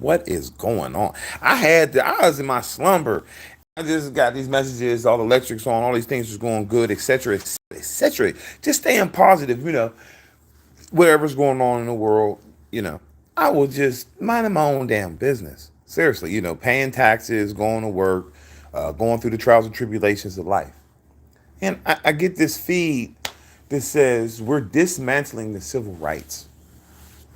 what is going on? I was in my slumber. I just got these messages, all the electrics on, all these things was going good, etc., etc., etc. Just staying positive, whatever's going on in the world, I will just minding my own damn business. Seriously, paying taxes, going to work, going through the trials and tribulations of life. And I get this feed that says we're dismantling the civil rights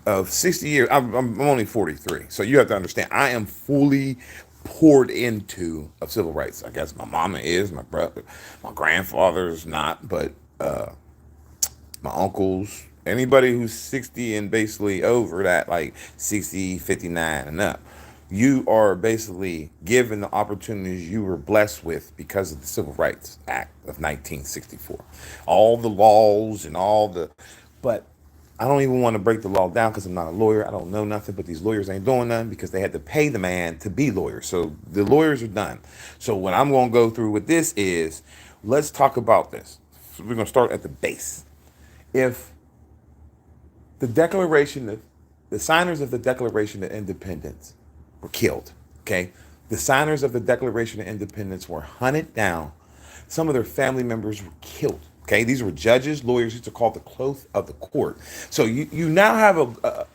of 60 years. I'm only 43. So you have to understand, I am fully poured into of civil rights. I guess my mama is, my brother, my grandfather's not, but my uncles, anybody who's 60 and basically over that, like 60, 59 and up, you are basically given the opportunities you were blessed with because of the Civil Rights Act of 1964. All the laws and but I don't even want to break the law down because I'm not a lawyer. I don't know nothing, but these lawyers ain't doing nothing because they had to pay the man to be lawyers. So the lawyers are done. So what I'm going to go through with this is, let's talk about this. So we're going to start at the base. If the Declaration of the signers of the Declaration of Independence were killed, okay? The signers of the Declaration of Independence were hunted down. Some of their family members were killed. Okay, these were judges, lawyers. These are called the cloth of the court. So you now have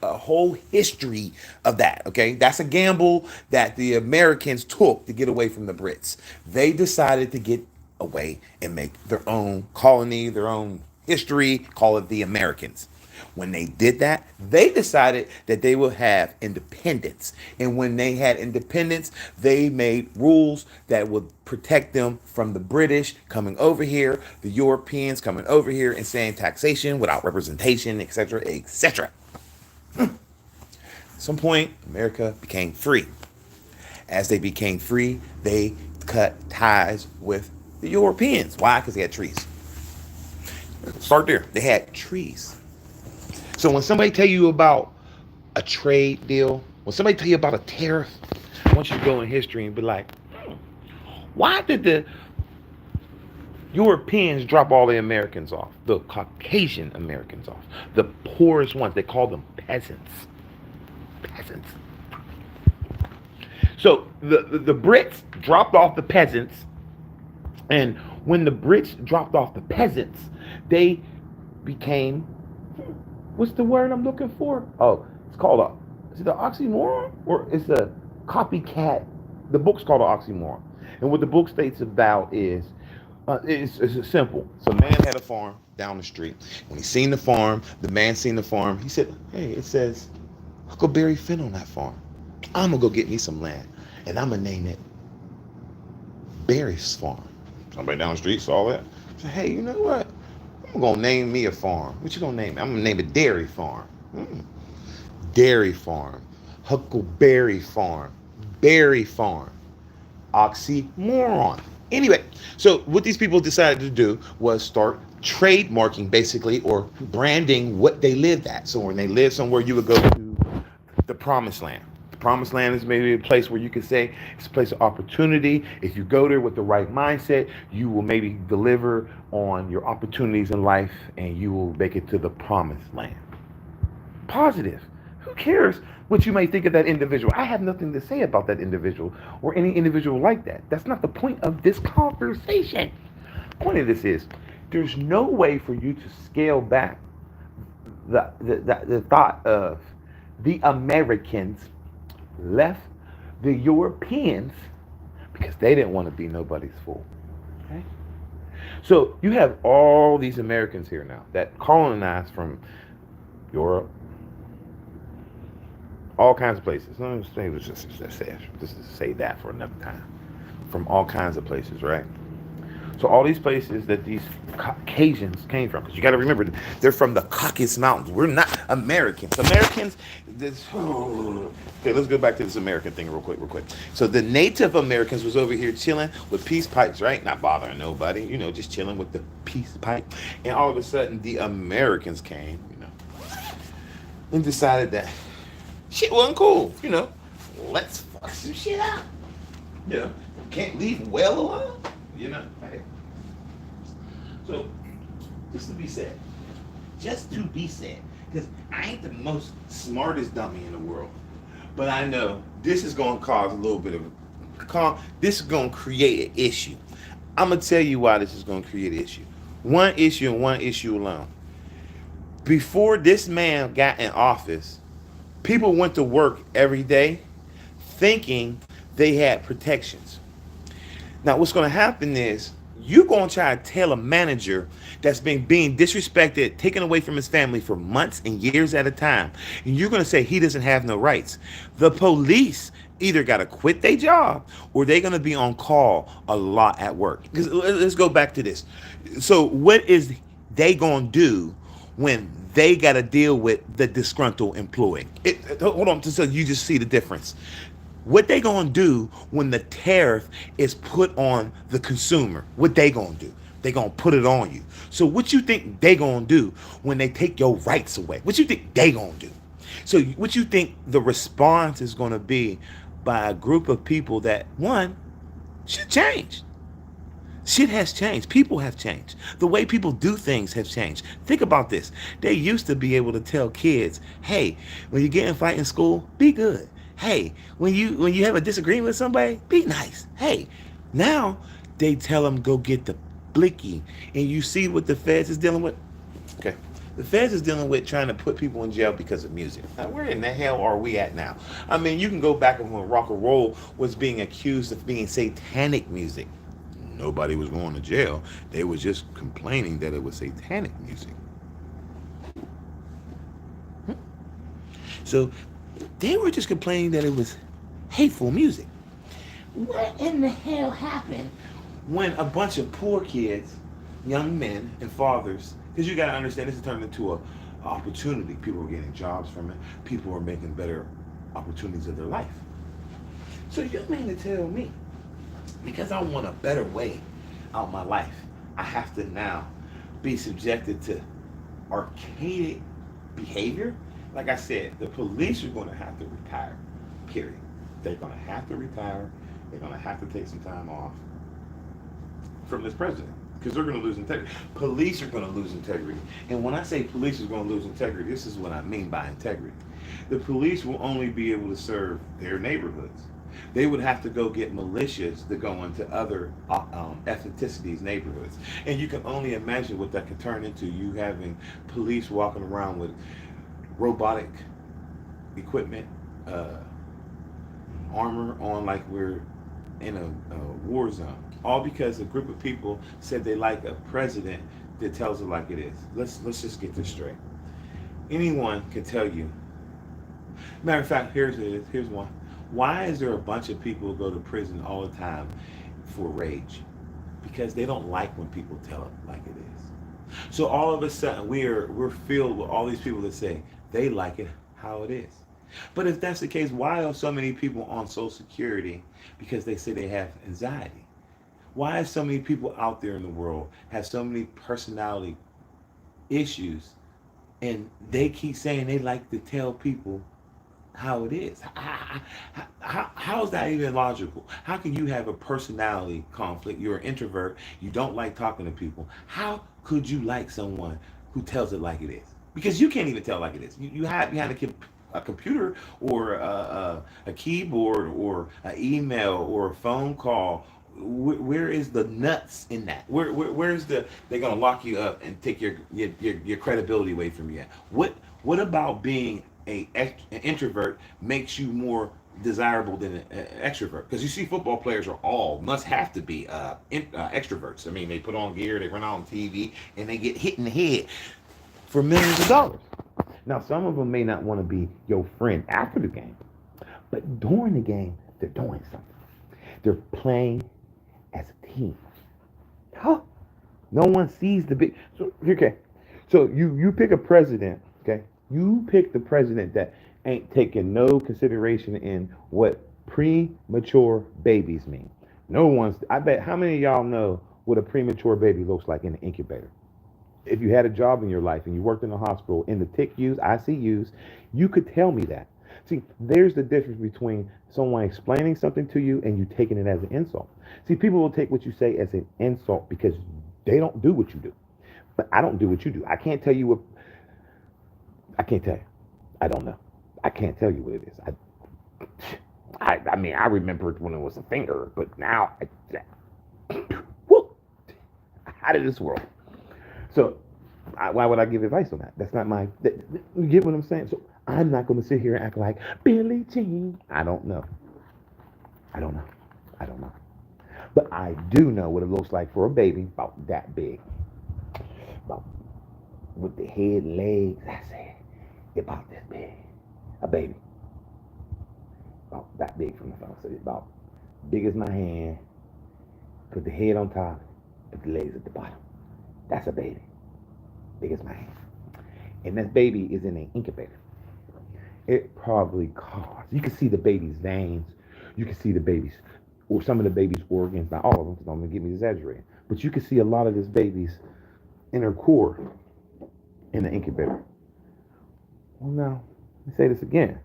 a whole history of that. Okay, that's a gamble that the Americans took to get away from the Brits. They decided to get away and make their own colony, their own history. Call it the Americans. When they did that, they decided that they would have independence. And when they had independence, they made rules that would protect them from the British coming over here, the Europeans coming over here and saying taxation without representation, etc., etc. At some point, America became free. As they became free, they cut ties with the Europeans. Why? Because they had trees. Start there. They had trees. So when somebody tell you about a trade deal, when somebody tell you about a tariff, I want you to go in history and be like, why did the Europeans drop all the Americans off, the Caucasian Americans off, the poorest ones? They call them peasants. Peasants. So the Brits dropped off the peasants, and when the Brits dropped off the peasants, they became, what's the word I'm looking for? Oh, it's called is it an oxymoron or it's a copycat? The book's called an oxymoron, and what the book states about is, it's simple. So a man had a farm down the street. When he seen the farm, the man seen the farm. He said, "Hey, it says Huckleberry Finn on that farm. I'm gonna go get me some land, and I'm gonna name it Barry's Farm." Somebody down the street saw that. Said, "Hey, you know what? I'm gonna name me a farm. What you gonna name it? I'm gonna name it Dairy Farm. Dairy Farm, Huckleberry Farm, Berry Farm, oxymoron." Anyway, so what these people decided to do was start trademarking, basically, or branding what they lived at. So when they lived somewhere, you would go to the promised land. The promised land is maybe a place where you can say it's a place of opportunity. If you go there with the right mindset, you will maybe deliver on your opportunities in life and you will make it to the promised land. Positive. Who cares what you may think of that individual? I have nothing to say about that individual or any individual like that. That's not the point of this conversation. The point of this is, there's no way for you to scale back the thought of the Americans left the Europeans because they didn't want to be nobody's fool. Okay? So you have all these Americans here now that colonized from Europe, all kinds of places. Let's just say that for another time. From all kinds of places, right? So all these places that these Caucasians came from, because you got to remember, they're from the Caucasus Mountains. We're not Americans. Americans, okay, let's go back to this American thing real quick. So the Native Americans was over here chilling with peace pipes, right? Not bothering nobody, just chilling with the peace pipe. And all of a sudden, the Americans came, and decided that shit wasn't cool, Let's fuck some shit up. Can't leave well alone, Right? So, just to be said, because I ain't the most smartest dummy in the world, But I know this is going to cause a little bit of this is going to create an issue. I'm going to tell you why this is going to create an issue. One issue and one issue alone. Before this man got in office, people went to work every day thinking they had protections. Now, what's going to happen is you're going to try to tell a manager that's been being disrespected, taken away from his family for months and years at a time, and you're going to say he doesn't have no rights. The police either got to quit their job or they're going to be on call a lot at work. Let's go back to this. So, what is they going to do when they got to deal with the disgruntled employee? Hold on, so you just see the difference. What they gonna do when the tariff is put on the consumer? What they gonna do? They gonna put it on you. So what you think they gonna do when they take your rights away? What you think they gonna do? So what you think the response is gonna be by a group of people that one should change? Shit has changed. People have changed. The way people do things have changed. Think about this. They used to be able to tell kids, "Hey, when you get in a fight in school, be good. Hey, when you have a disagreement with somebody, be nice. Hey." Now they tell them go get the blicky, and you see what the feds is dealing with. Okay. The feds is dealing with trying to put people in jail because of music. Now, where in the hell are we at now? I mean, you can go back when rock and roll was being accused of being satanic music. Nobody was going to jail. They was just complaining that it was satanic music. So they were just complaining that it was hateful music. What in the hell happened when a bunch of poor kids, young men and fathers, because you got to understand this has turned into a opportunity. People are getting jobs from it. People are making better opportunities of their life. So you mean to tell me, because I want a better way out my life, I have to now be subjected to archaic behavior? Like I said, the police are going to have to retire, period. They're going to have to retire. They're going to have to take some time off from this president because they're going to lose integrity. Police are going to lose integrity. And when I say police is going to lose integrity, this is what I mean by integrity. The police will only be able to serve their neighborhoods. They would have to go get militias to go into other ethnicities, neighborhoods. And you can only imagine what that could turn into. You having police walking around with robotic equipment, armor on like we're in a war zone. All because a group of people said they like a president that tells it like it is. Let's just get this straight. Anyone can tell you. Matter of fact, here's one. Why is there a bunch of people who go to prison all the time for rage? Because they don't like when people tell it like it is. So all of a sudden we're filled with all these people that say they like it how it is. But if that's the case, why are so many people on Social Security? Because they say they have anxiety. Why are so many people out there in the world have so many personality issues and they keep saying they like to tell people how it is? How is that even logical? How can you have a personality conflict? You're an introvert. You don't like talking to people. How could you like someone who tells it like it is? Because you can't even tell like it is. You have a computer or a keyboard or an email or a phone call. Where is the nuts in that? Where's they're gonna lock you up and take your credibility away from you? What about being an introvert makes you more desirable than an extrovert? Because you see, football players are all must have to be extroverts. I mean, they put on gear, they run on TV, and they get hit in the head for millions of dollars. Now, some of them may not want to be your friend after the game, but during the game, they're doing something. They're playing as a team. Huh? No one sees the big. So okay, so you pick a president. Okay, you pick the president that ain't taking no consideration in what premature babies mean. No one's. I bet how many of y'all know what a premature baby looks like in the incubator? If you had a job in your life and you worked in a hospital in the TICUs, ICUs, you could tell me that. See, there's the difference between someone explaining something to you and you taking it as an insult. See, people will take what you say as an insult because they don't do what you do. But I don't do what you do. I can't tell you what. I can't tell you. I don't know. I can't tell you what it is. I mean, I remember when it was a finger, but now, whoop, out of this world. So, why would I give advice on that? That's not my. You get what I'm saying? So, I'm not going to sit here and act like Billie Jean. I don't know. I don't know. I don't know. But I do know what it looks like for a baby about that big. About with the head, legs, I said, about this big. A baby. About that big from the front. So it's about big as my hand. Put the head on top, put the legs at the bottom. That's a baby. Big as my hand. And that baby is in an incubator. It probably costs. You can see the baby's veins. You can see the baby's, or some of the baby's organs. Not all of them, because don't get me exaggerating. But you can see a lot of this baby's inner core in the incubator. Well, now, let me say this again.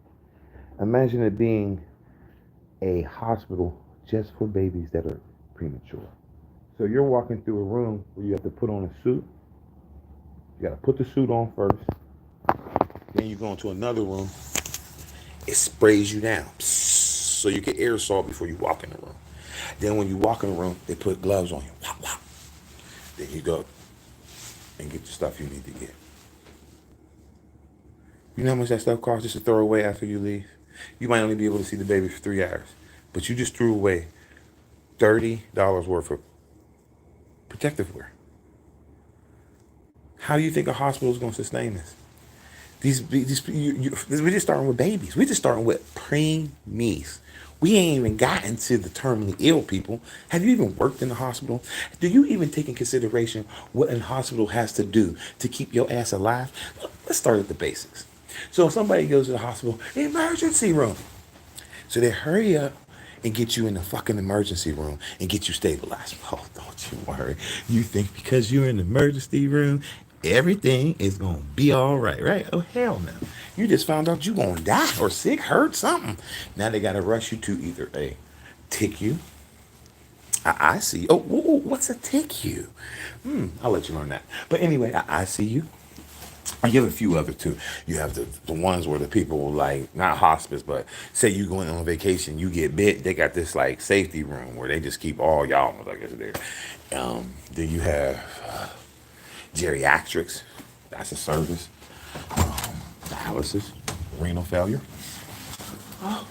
Imagine it being a hospital just for babies that are premature. So you're walking through a room where you have to put on a suit. You got to put the suit on first. Then you go into another room. It sprays you down so you get aerosol before you walk in the room. Then when you walk in the room, they put gloves on you. Then you go and get the stuff you need to get. You know how much that stuff costs just to throw away after you leave? You might only be able to see the baby for 3 hours, but you just threw away $30 worth of protective wear. How do you think a hospital is going to sustain this? We're just starting with babies. We're just starting with preemies. We ain't even gotten to the terminally ill people. Have you even worked in the hospital? Do you even take in consideration what a hospital has to do to keep your ass alive? Let's start at the basics. So if somebody goes to the hospital, emergency room. So they hurry up and get you in the fucking emergency room and get you stabilized. Oh, don't you worry. You think because you're in the emergency room, everything is going to be all right, right? Oh, hell no. You just found out you're going to die or sick, hurt, something. Now they got to rush you to either a TICU. I see. Oh, what's a TICU? I'll let you learn that. But anyway, I see you. You have a few other too. You have the ones where the people like not hospice, but say you going on vacation, you get bit. They got this like safety room where they just keep all y'all motherfuckers there. Then you have geriatrics. That's a service. Dialysis, renal failure. Oh,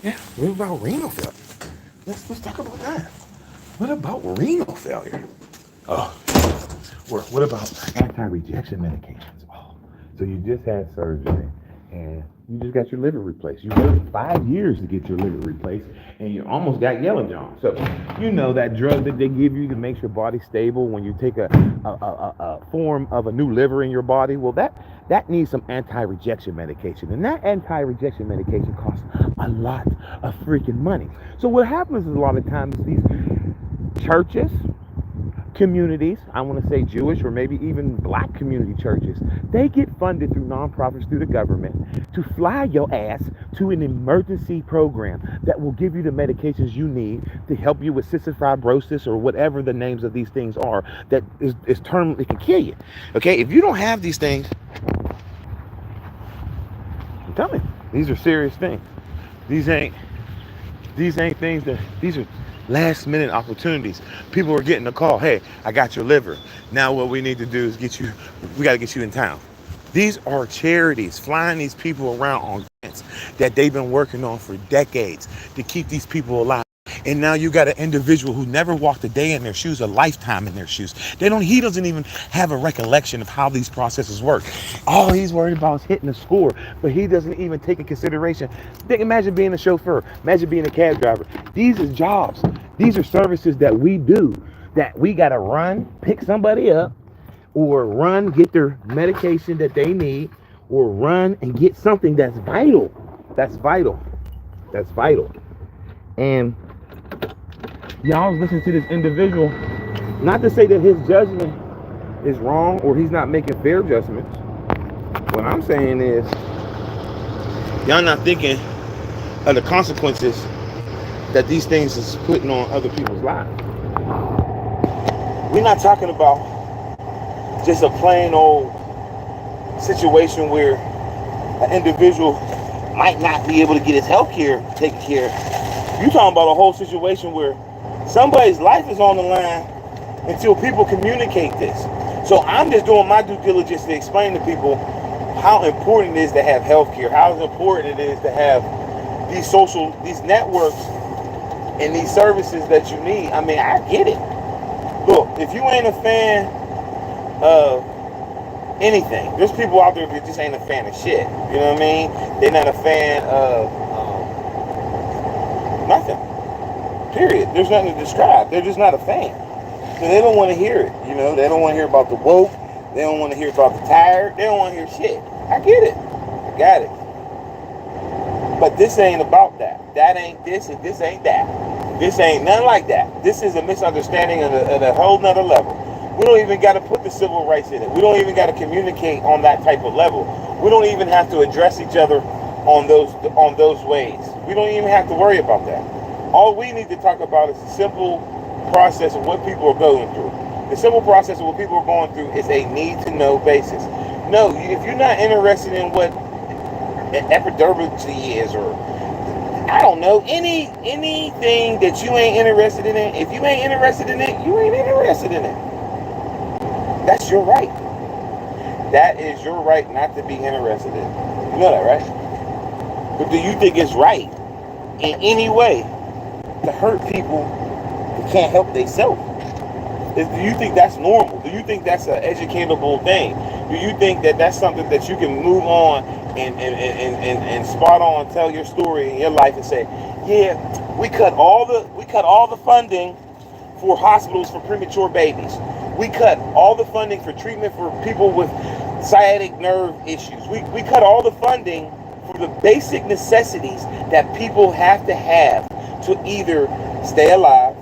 yeah. What about renal failure? Let's talk about that. What about renal failure? Oh, what about anti-rejection medications? So you just had surgery and you just got your liver replaced. You waited 5 years to get your liver replaced and you almost got yellow jaw. So you know that drug that they give you that makes your body stable when you take a form of a new liver in your body. Well, that needs some anti-rejection medication. And that anti-rejection medication costs a lot of freaking money. So what happens is a lot of times these churches, communities, I want to say Jewish or maybe even black community churches, they get funded through nonprofits, through the government, to fly your ass to an emergency program that will give you the medications you need to help you with cystic fibrosis or whatever the names of these things are that is terminal, it can kill you. Okay, if you don't have these things, I'm telling you, these are serious things. These ain't things that, these are last minute opportunities. People are getting a call. Hey, I got your liver. Now what we need to do is we got to get you in town. These are charities flying these people around on grants that they've been working on for decades to keep these people alive. And now you got an individual who never walked a day in their shoes, a lifetime in their shoes. He doesn't even have a recollection of how these processes work. All he's worried about is hitting a score, but he doesn't even take in consideration. Imagine being a chauffeur. Imagine being a cab driver. These are jobs. These are services that we do, that we got to run, pick somebody up, or run, get their medication that they need, or run and get something that's vital. That's vital. That's vital. And y'all was listening to this individual, not to say that his judgment is wrong or he's not making fair judgments. What I'm saying is, y'all not thinking of the consequences that these things is putting on other people's lives. We're not talking about just a plain old situation where an individual might not be able to get his health care taken care of. You talking about a whole situation where somebody's life is on the line until people communicate this. So I'm just doing my due diligence to explain to people how important it is to have health care, how important it is to have these networks and these services that you need. I mean, I get it. Look, if you ain't a fan of anything, there's people out there that just ain't a fan of shit. You know what I mean? They're not a fan of nothing. Period. There's nothing to describe. They're just not a fan. So they don't want to hear it. You know, they don't want to hear about the woke. They don't want to hear about the tired. They don't want to hear shit. I get it. I got it. But this ain't about that. That ain't this and this ain't that. This ain't nothing like that. This is a misunderstanding at a whole nother level. We don't even got to put the civil rights in it. We don't even got to communicate on that type of level. We don't even have to address each other on those ways. We don't even have to worry about that. All we need to talk about is the simple process of what people are going through. The simple process of what people are going through is a need-to-know basis. No, if you're not interested in what an epidermology is, or I don't know, anything that you ain't interested in it, if you ain't interested in it, you ain't interested in it. That's your right. That is your right not to be interested in it. You know that, right? But do you think it's right in any way to hurt people who can't help themselves? Do you think that's normal? Do you think that's an educatable thing? Do you think that that's something that you can move on and spot on, tell your story in your life and say, yeah, we cut all the funding for hospitals for premature babies. We cut all the funding for treatment for people with sciatic nerve issues. We cut all the funding for the basic necessities that people have to either stay alive,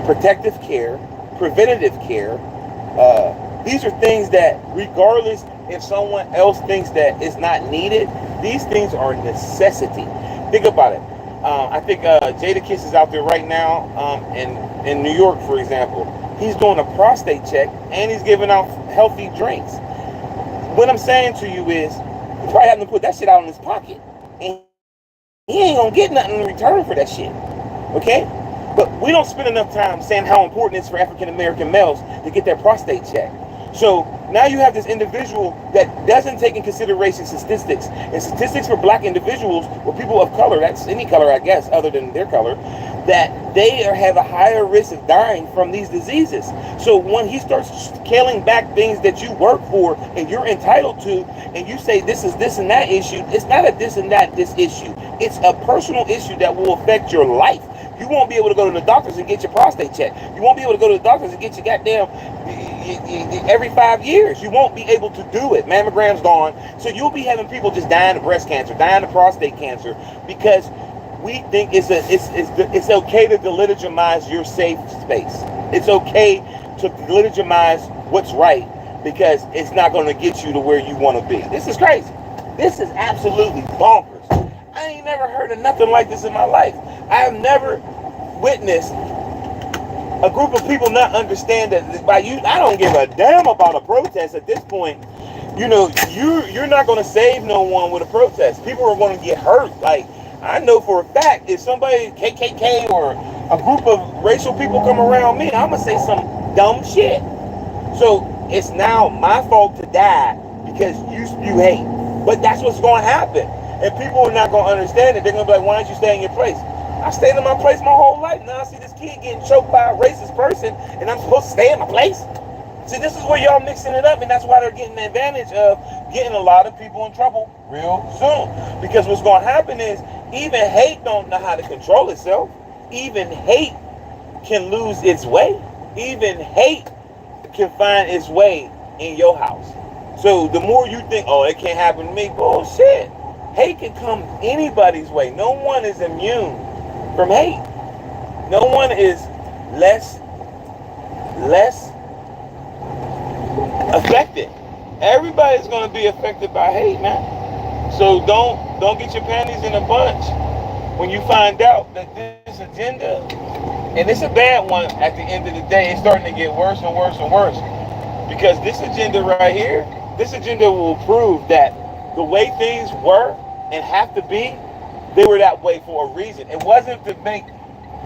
protective care, preventative care. These are things that, regardless if someone else thinks that it's not needed, these things are a necessity. Think about it. I think Jadakiss is out there right now in New York, for example. He's doing a prostate check and he's giving out healthy drinks. What I'm saying to you is, he's probably having to put that shit out in his pocket. And he ain't gonna get nothing in return for that shit. Okay? But we don't spend enough time saying how important it is for African American males to get their prostate checked. So now you have this individual that doesn't take in consideration statistics. And statistics for black individuals, or people of color, that's any color I guess other than their color, that they have a higher risk of dying from these diseases. So when he starts scaling back things that you work for and you're entitled to, and you say this is this and that issue, it's not a this and that this issue. It's a personal issue that will affect your life. You won't be able to go to the doctors and get your prostate checked. You won't be able to go to the doctors and get your goddamn every 5 years. You won't be able to do it. Mammogram's gone. So you'll be having people just dying of breast cancer, dying of prostate cancer, because we think it's okay to delegitimize your safe space. It's okay to delegitimize what's right, because it's not going to get you to where you want to be. This is crazy. This is absolutely bonkers. I ain't never heard of nothing like this in my life. I have never witnessed a group of people not understand that by you. I don't give a damn about a protest at this point. You know, you're not going to save no one with a protest. People are going to get hurt. Like, I know for a fact, if somebody, KKK or a group of racial people come around me, I'm going to say some dumb shit. So it's now my fault to die because you hate. But that's what's going to happen. And people are not going to understand it. They're going to be like, why don't you stay in your place? I stayed in my place my whole life. Now I see this kid getting choked by a racist person, and I'm supposed to stay in my place? See, this is where y'all mixing it up, and that's why they're getting the advantage of getting a lot of people in trouble real soon. Because what's going to happen is, even hate don't know how to control itself. Even hate can lose its way. Even hate can find its way in your house. So the more you think, oh, it can't happen to me, bullshit. Hate can come anybody's way. No one is immune from hate. No one is less affected. Everybody's going to be affected by hate, man. So don't get your panties in a bunch when you find out that this agenda, and it's a bad one at the end of the day, it's starting to get worse and worse and worse. Because this agenda right here, this agenda will prove that The way things were and have to be, they were that way for a reason. It wasn't to make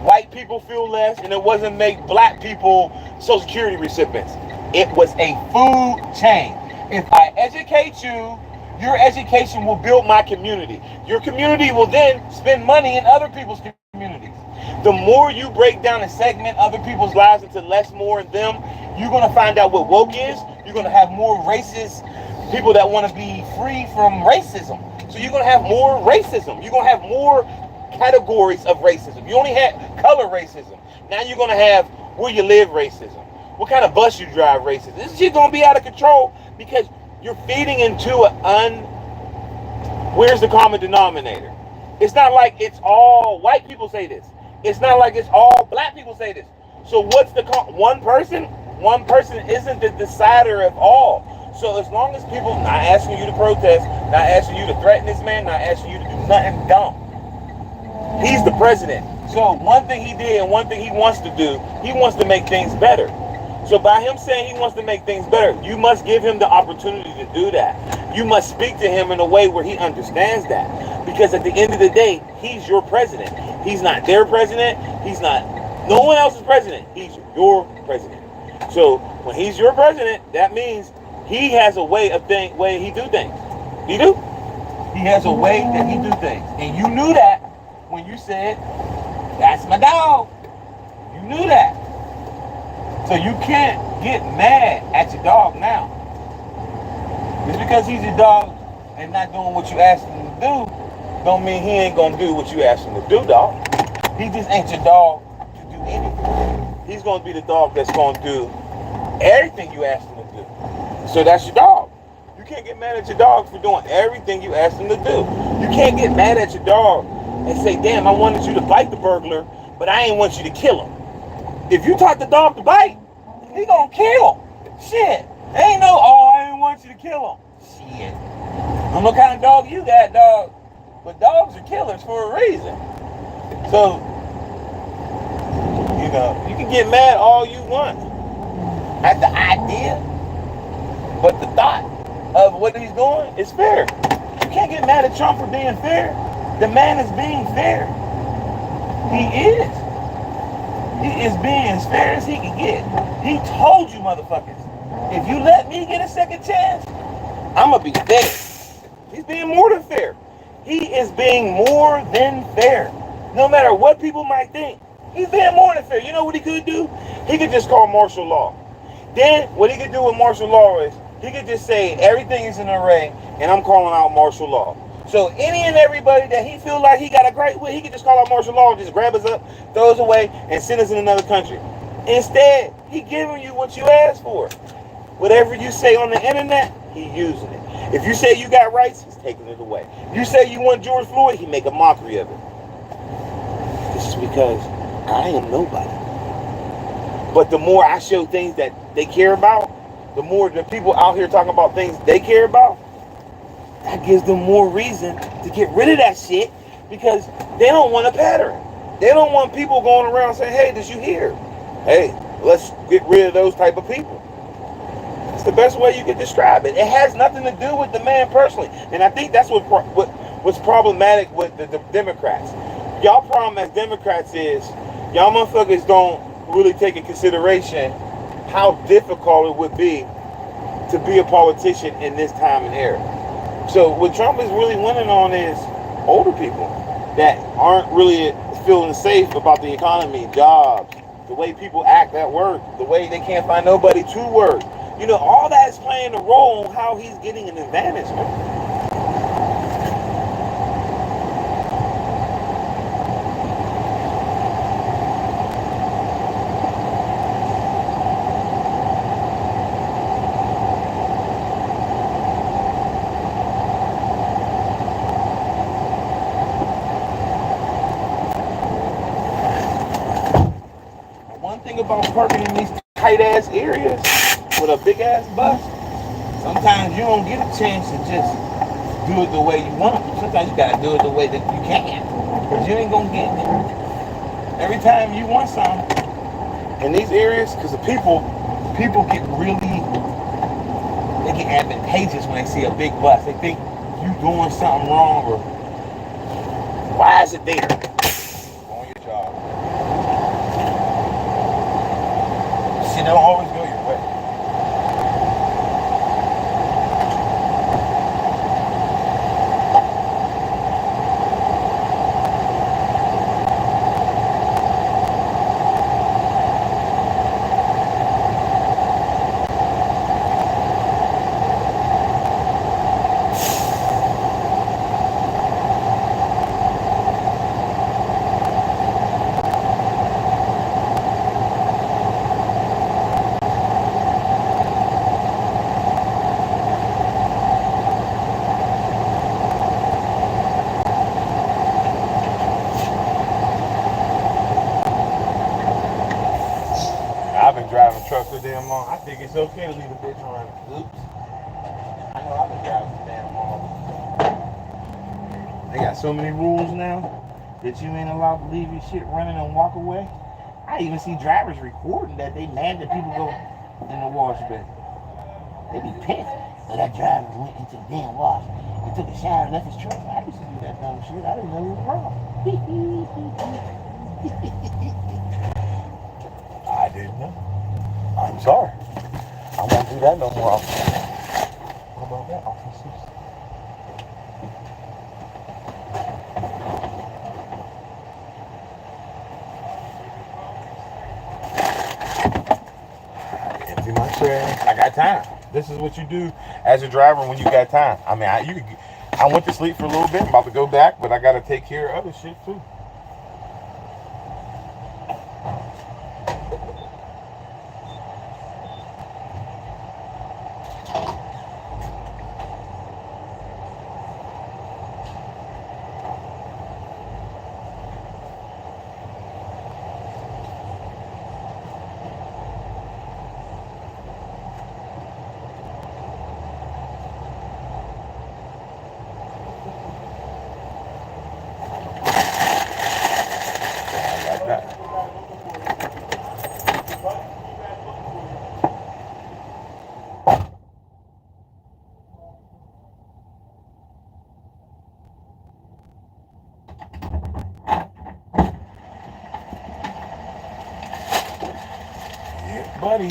white people feel less, and it wasn't make black people Social Security recipients. It was a food chain. If I educate you, your education will build my community. Your community will then spend money in other people's communities. The more you break down and segment other people's lives into less, more, and them, you're going to find out what woke is. You're going to have more racist people that want to be free from racism. So you're going to have more racism. You're going to have more categories of racism. You only had color racism. Now you're going to have where you live racism. What kind of bus you drive racism. This shit going to be out of control because you're feeding into where's the common denominator? It's not like it's all white people say this. It's not like it's all black people say this. So what's the one person? One person isn't the decider of all. So as long as people not asking you to protest, not asking you to threaten this man, not asking you to do nothing dumb. He's the president. So one thing he did and one thing he wants to do, he wants to make things better. So by him saying he wants to make things better, you must give him the opportunity to do that. You must speak to him in a way where he understands that. Because at the end of the day, he's your president. He's not their president. He's not no one else's president. He's your president. So when he's your president, that means he has a way he do things. He do. He has a way that he do things. And you knew that when you said, that's my dog. You knew that. So you can't get mad at your dog now. Just because he's your dog and not doing what you asked him to do, don't mean he ain't gonna do what you asked him to do, dog. He just ain't your dog to do anything. He's gonna be the dog that's gonna do everything you asked him to do. So that's your dog. You can't get mad at your dog for doing everything you asked him to do. You can't get mad at your dog and say, damn, I wanted you to bite the burglar, but I ain't want you to kill him. If you taught the dog to bite, he gonna kill him. Shit. Ain't no, I ain't want you to kill him. Shit. I don't know what kind of dog you got, dog. But dogs are killers for a reason. So, you can get mad all you want at the idea, but the thought of what he's doing is fair. You can't get mad at Trump for being fair. The man is being fair. He is. He is being as fair as he can get. He told you motherfuckers, if you let me get a second chance, I'm going to be fair. He's being more than fair. He is being more than fair. No matter what people might think, he's being more than fair. You know what he could do? He could just call martial law. Then what he could do with martial law is he could just say everything is an array and I'm calling out martial law. So any and everybody that he feel like he got a great with, he could just call out martial law and just grab us up, throw us away, and send us in another country. Instead, he giving you what you asked for. Whatever you say on the internet, he using it. If you say you got rights, he's taking it away. You say you want George Floyd, he make a mockery of it. This is because I am nobody. But the more I show things that they care about, the more the people out here talking about things they care about, that gives them more reason to get rid of that shit because they don't want a pattern. They don't want people going around saying, hey, did you hear? Hey, let's get rid of those type of people. It's the best way you can describe it. It has nothing to do with the man personally. And I think that's what's problematic with the Democrats. Y'all problem as Democrats is y'all motherfuckers don't really take in consideration how difficult it would be to be a politician in this time and era. So what Trump is really winning on is older people that aren't really feeling safe about the economy, jobs, the way people act at work, the way they can't find nobody to work. You know, all that is playing a role in how he's getting an advantage, man. About parking in these tight ass areas with a big ass bus, sometimes you don't get a chance to just do it the way you want. Sometimes you gotta do it the way that you can, because you ain't gonna get it every time you want something in these areas. Because the people get really, they get advantageous when they see a big bus. They think you doing something wrong or why is it there? Go on your job. Shit don't always go your way. I've been driving trucks so damn long. I think it's okay to leave a bitch running. Oops. I know I've been driving so damn long. They got so many rules now that you ain't allowed to leave your shit running and walk away. I even see drivers recording that they mad that people go in the wash bay. They be pissed. So that driver went into the damn wash. He took a shower and left his truck. I used to do that dumb shit. I didn't know it was wrong. I didn't know. I'm sorry. I won't do that no more, officer. What about that, officers? Empty my trash. I got time. This is what you do as a driver when you got time. I mean, I went to sleep for a little bit. I'm about to go back, but I got to take care of other shit too. I got that. Yeah, buddy.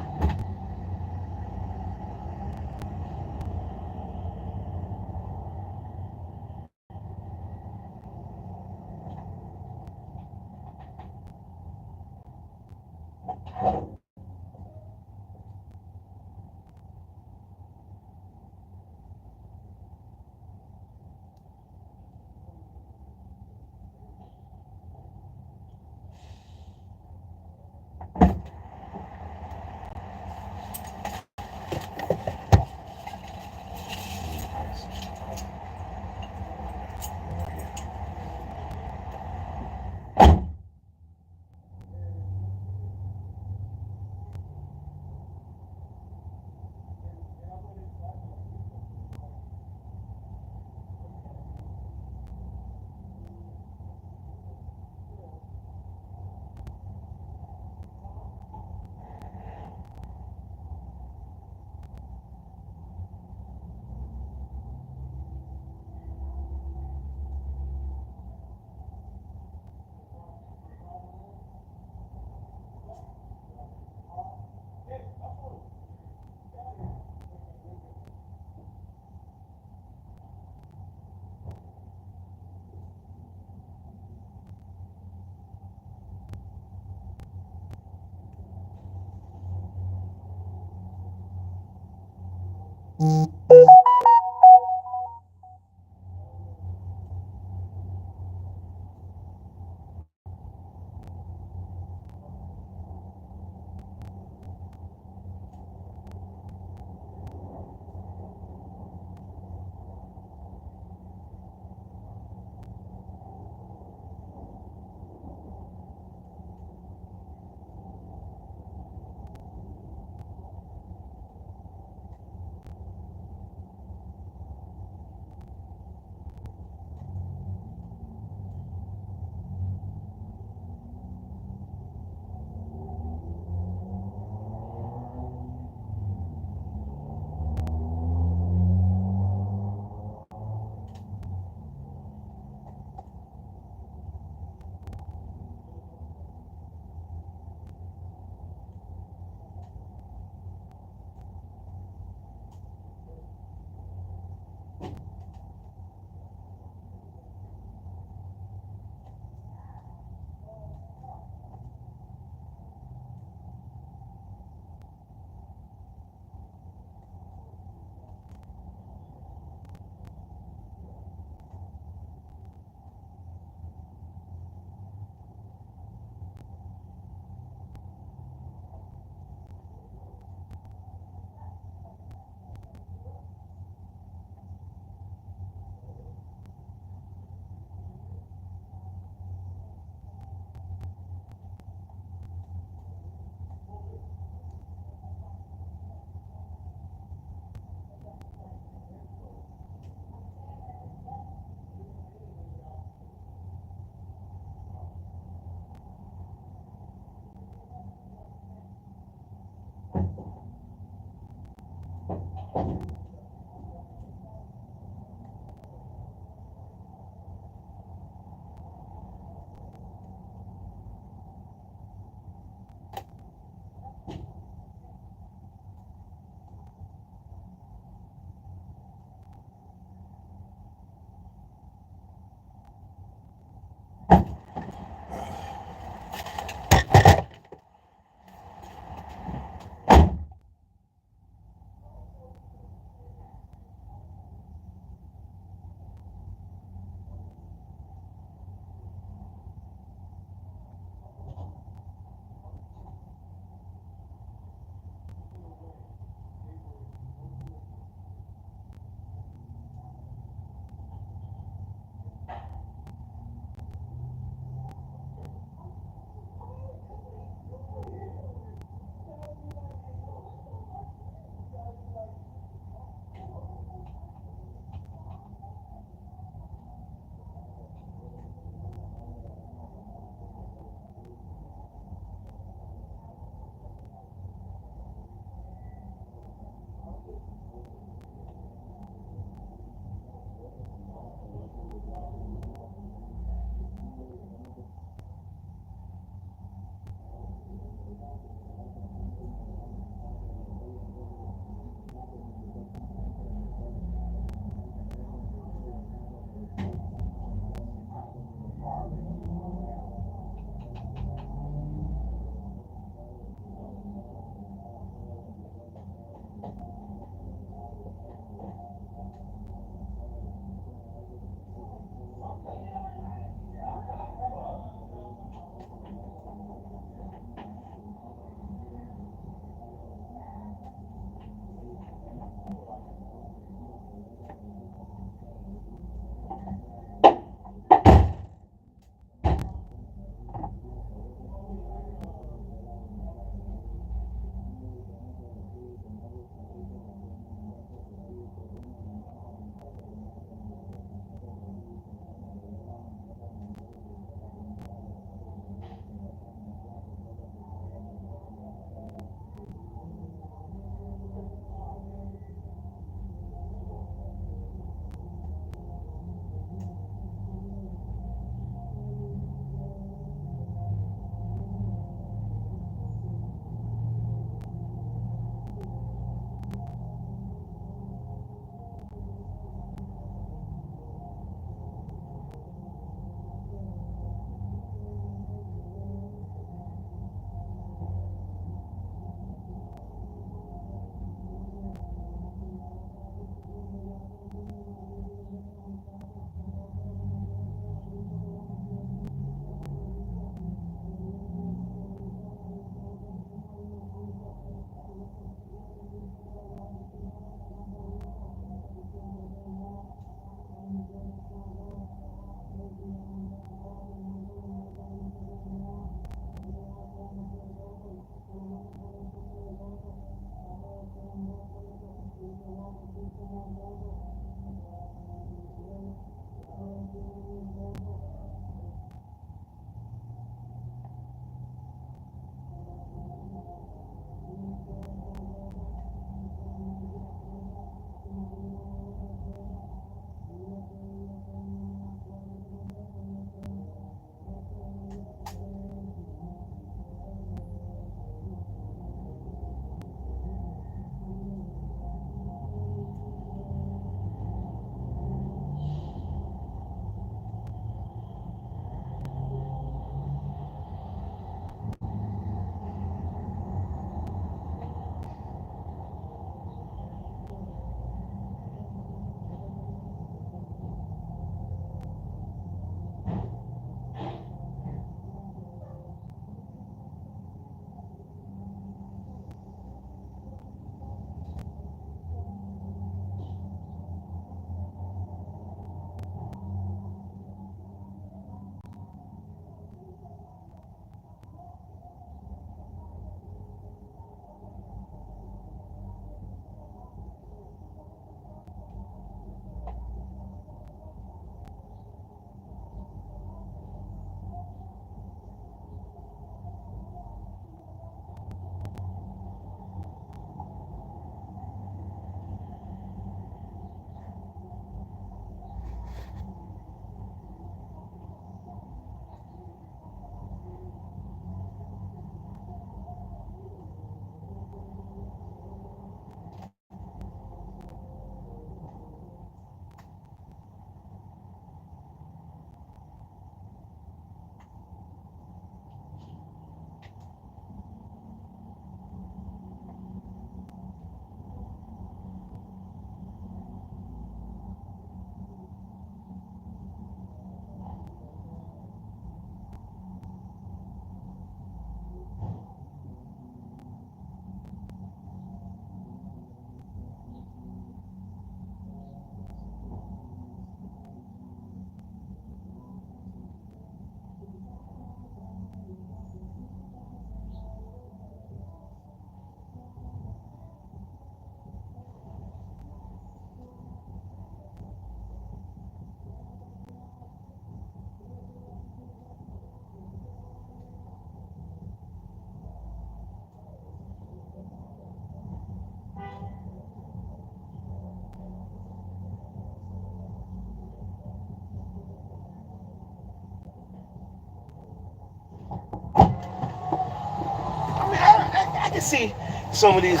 can see some of these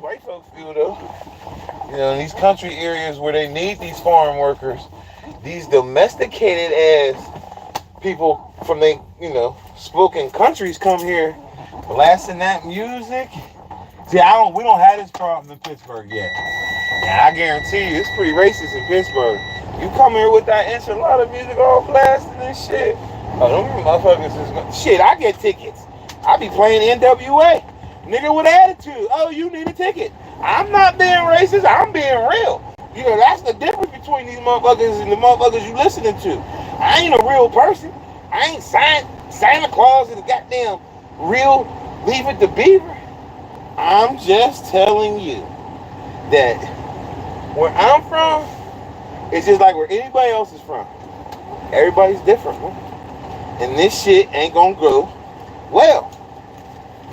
white folks feel though. You know, in these country areas where they need these foreign workers, these domesticated ass people from spoken countries come here blasting that music. See, we don't have this problem in Pittsburgh yet. And I guarantee you, it's pretty racist in Pittsburgh. You come here with that enchilada music all blasting and shit. Oh, them motherfuckers is going. Shit, I get tickets. I be playing NWA. Nigga with attitude. Oh, you need a ticket. I'm not being racist. I'm being real. You know, that's the difference between these motherfuckers and the motherfuckers you listening to. I ain't a real person. I ain't Santa Claus and the goddamn real Leave It to Beaver. I'm just telling you that where I'm from, it's just like where anybody else is from. Everybody's different, man. And this shit ain't gonna go well.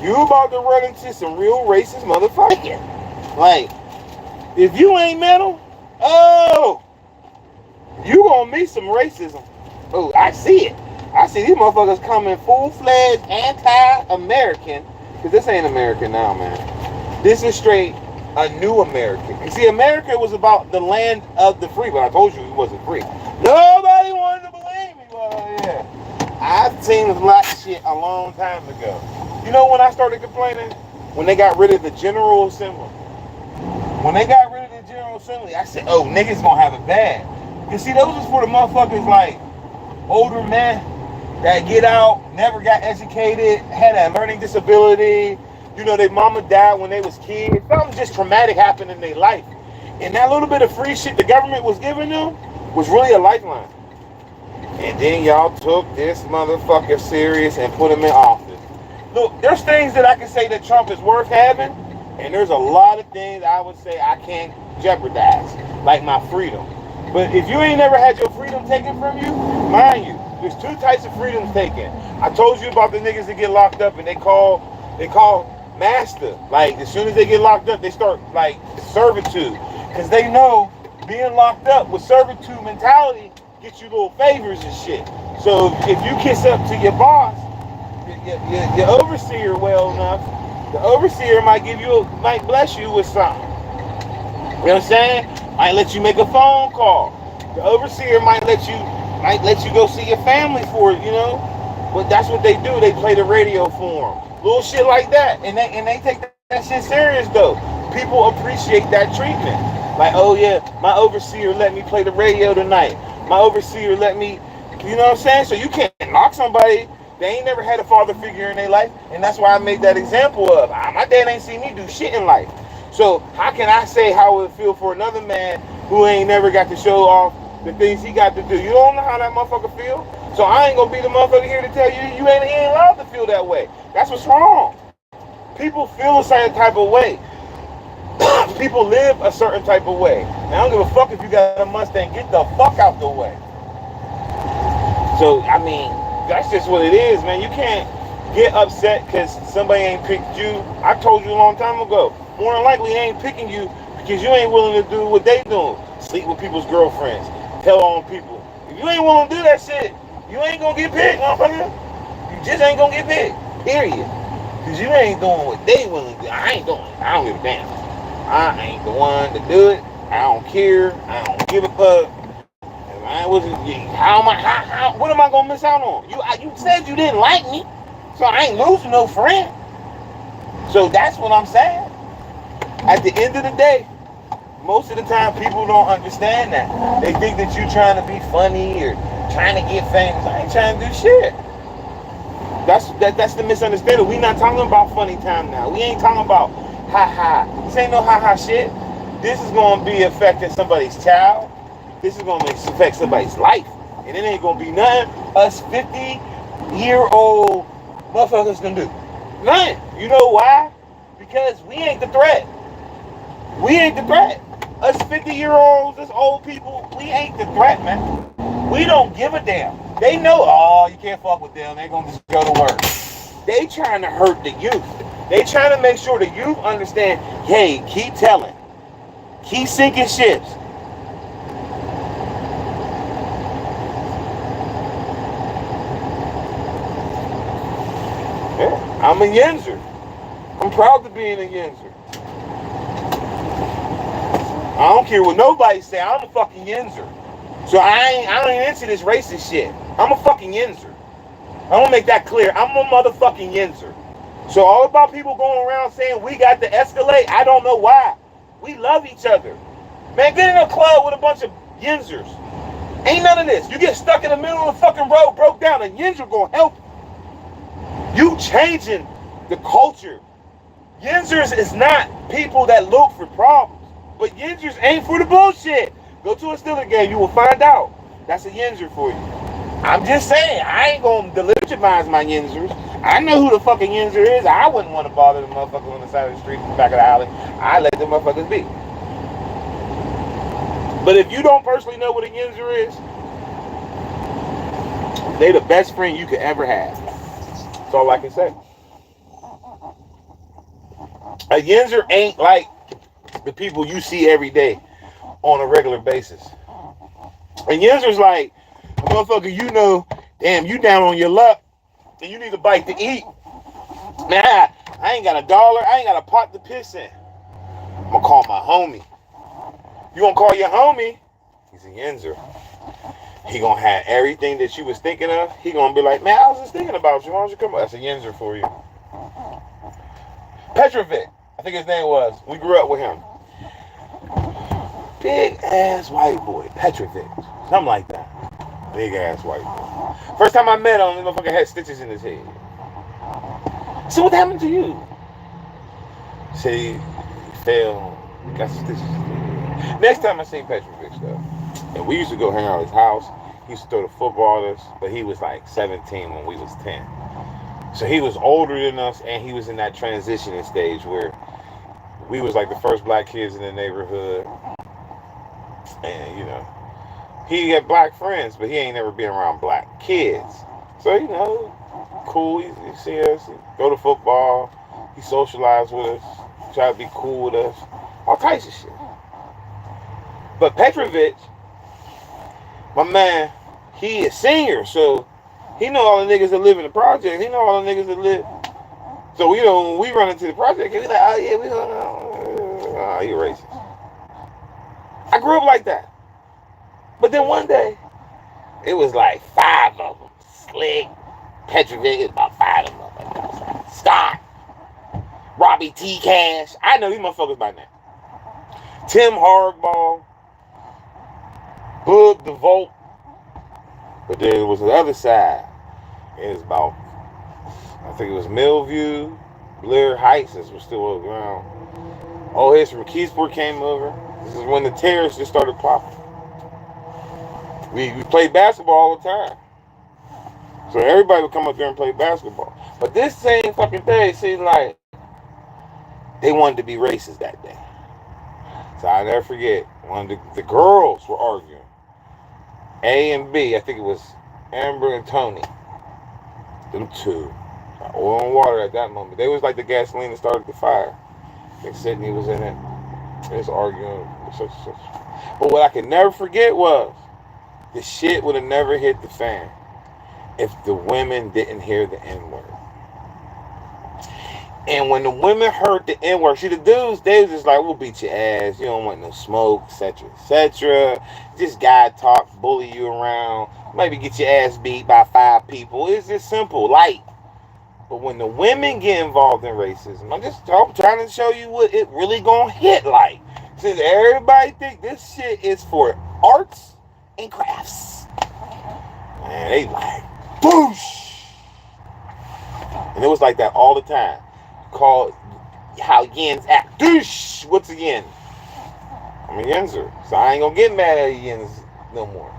You about to run into some real racist motherfucker. Like, if you ain't metal, oh, you gonna meet some racism. Oh, I see it. I see these motherfuckers coming full-fledged anti-American. Because this ain't America now, man. This is straight a new America. You see, America was about the land of the free, but I told you it wasn't free. Nobody wanted to believe me, but yeah. I've seen a lot of shit a long time ago. You know when I started complaining? When they got rid of the General Assembly. When they got rid of the General Assembly, I said, oh, niggas gonna have it bad. You see, those was for the motherfuckers like older men that get out, never got educated, had a learning disability. You know, their mama died when they was kids. Something just traumatic happened in their life. And that little bit of free shit the government was giving them was really a lifeline. And then y'all took this motherfucker serious and put him in office. Look, there's things that I can say that Trump is worth having, and there's a lot of things I would say I can't jeopardize, like my freedom. But if you ain't never had your freedom taken from you, mind you, there's two types of freedoms taken. I told you about the niggas that get locked up and they call master. Like, as soon as they get locked up, they start, like, servitude. Because they know being locked up with servitude mentality gets you little favors and shit. So if you kiss up to your boss, your overseer well enough, the overseer might bless you with something. You know what I'm saying? Might let you make a phone call. The overseer might let you go see your family for it, you know? But that's what they do. They play the radio for them. Little shit like that. And they take that shit serious, though. People appreciate that treatment. Like, oh, yeah, my overseer let me play the radio tonight. My overseer let me, you know what I'm saying? So you can't knock somebody. They ain't never had a father figure in their life. And that's why I made that example of, my dad ain't seen me do shit in life. So how can I say how it would feel for another man who ain't never got to show off the things he got to do? You don't know how that motherfucker feel. So I ain't gonna be the motherfucker here to tell you he ain't allowed to feel that way. That's what's wrong. People feel a certain type of way. People live a certain type of way. And I don't give a fuck if you got a Mustang. Get the fuck out the way. So, I mean, that's just what it is, man. You can't get upset because somebody ain't picked you. I told you a long time ago. More than likely, they ain't picking you because you ain't willing to do what they doing. Sleep with people's girlfriends. Tell on people. If you ain't willing to do that shit, you ain't gonna get picked, motherfucker. You just ain't gonna get picked. Period. Because you ain't doing what they willing to do. I ain't doing it. I don't give a damn. I ain't the one to do it. I don't care. I don't give a fuck. What am I gonna miss out on? You said you didn't like me, so I ain't losing no friend. So that's what I'm saying. At the end of the day, most of the time people don't understand that. They think that you trying to be funny or trying to get famous. I ain't trying to do shit. That's the misunderstanding. We not talking about funny time now. We ain't talking about ha-ha. This ain't no ha-ha shit. This is going to be affecting somebody's child. This is going to affect somebody's life. And it ain't going to be nothing us 50-year-old motherfuckers can do. Nothing. You know why? Because we ain't the threat. We ain't the threat. Us 50-year-olds, us old people, we ain't the threat, man. We don't give a damn. They know, oh, you can't fuck with them. They're going to just go to work. They trying to hurt the youth. They trying to make sure the youth understand, hey, keep telling. Keep sinking ships. Yeah, I'm a Yenzer. I'm proud to be in a Yinzer. I don't care what nobody say. I'm a fucking Yinzer. So I ain't into this racist shit. I'm a fucking Yinzer. I'm gonna make that clear. I'm a motherfucking Yinzer. So all about people going around saying we got to escalate, I don't know why. We love each other. Man, get in a club with a bunch of Yinzers. Ain't none of this. You get stuck in the middle of the fucking road, broke down, and Yinzer gonna help you. You changing the culture. Yinzers is not people that look for problems. But Yinzers ain't for the bullshit. Go to a Steeler game, you will find out. That's a Yinzer for you. I'm just saying, I ain't gonna delegitimize my Yinzers. I know who the fucking Yinzer is. I wouldn't want to bother the motherfuckers on the side of the street, in the back of the alley. I let them motherfuckers be. But if you don't personally know what a Yinzer is, they the best friend you could ever have. That's all I can say. A Yinzer ain't like the people you see every day on a regular basis. A Yinzer's like a motherfucker you know, damn, you down on your luck and you need a bite to eat. Nah, I ain't got $1. I ain't got a pot to piss in. I'm gonna call my homie. You gonna call your homie? He's a Yinzer. He gonna have everything that you was thinking of. He gonna be like, man, I was just thinking about you. Why don't you come up? That's a Yinzer for you. Petrovic, I think his name was. We grew up with him. Big ass white boy, Petrovic. Something like that. Big ass white boy. First time I met him, the motherfucker had stitches in his head. So what happened to you? Say he fell, got some stitches in his head. Next time I seen Petrovic stuff, and we used to go hang out at his house. He used to throw the football at us, but he was like 17 when we was 10. So he was older than us, and he was in that transitioning stage where we was like the first black kids in the neighborhood. And, you know, he had black friends, but he ain't never been around black kids. So, you know, cool. He see us, he go to football. He socialized with us, try to be cool with us. All types of shit. But Petrovic, my man, he is senior, so he know all the niggas that live in the project. He know all the niggas that live. So, you know, when we run into the project, he like, oh, yeah, we don't know. Oh, you racist. I grew up like that. But then one day, it was like 5 of them. Slick, Petrovic, is about 5 of them. Like, Scott, Robbie T. Cash. I know these motherfuckers by now. Tim Hardball, Boog DeVolt. But then it was the other side. It was about, I think it was Millview, Blair Heights, as we're still around. Oh, his from Keysport came over. This is when the terrorists just started popping. We played basketball all the time. So everybody would come up there and play basketball. But this same fucking thing seemed like they wanted to be racist that day. So I'll never forget, one of the girls were arguing. A and B, I think it was Amber and Tony. Them two. Oil and water at that moment. They was like the gasoline that started the fire. I think Sydney was in it. They was arguing. Such. But what I could never forget was the shit would have never hit the fan if the women didn't hear the N-word. And when the women heard the N-word, see the dudes, they was just like, we'll beat your ass. You don't want no smoke, etc., etc. Just guy talk, bully you around, maybe get your ass beat by 5 people. It's just simple, light. But when the women get involved in racism, I'm trying to show you what it really gonna hit like. Since everybody think this shit is for arts and crafts. Man, they like, boosh! And it was like that all the time. Called how Yins act. Doosh! What's a Yin? I'm a Yinzer. So I ain't gonna get mad at Yins no more.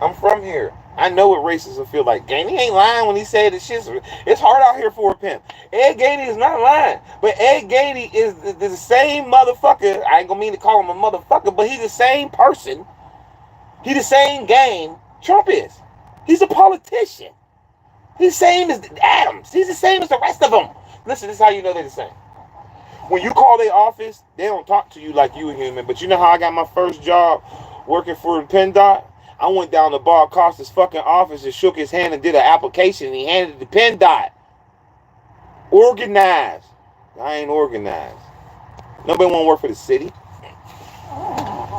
I'm from here. I know what racism feel like. Gainey ain't lying when he said the shit's, it's hard out here for a pimp. Ed Gainey is not lying. But Ed Gainey is the same motherfucker. I ain't gonna mean to call him a motherfucker, but he's the same person. He's the same game Trump is. He's a politician. He's the same as Adams. He's the same as the rest of them. Listen, this is how you know they're the same. When you call their office, they don't talk to you like you a human. But you know how I got my first job working for PennDOT? I went down to Bob Costa's fucking office and shook his hand and did an application, and he handed it to PennDOT. Organized. I ain't organized. Nobody want to work for the city.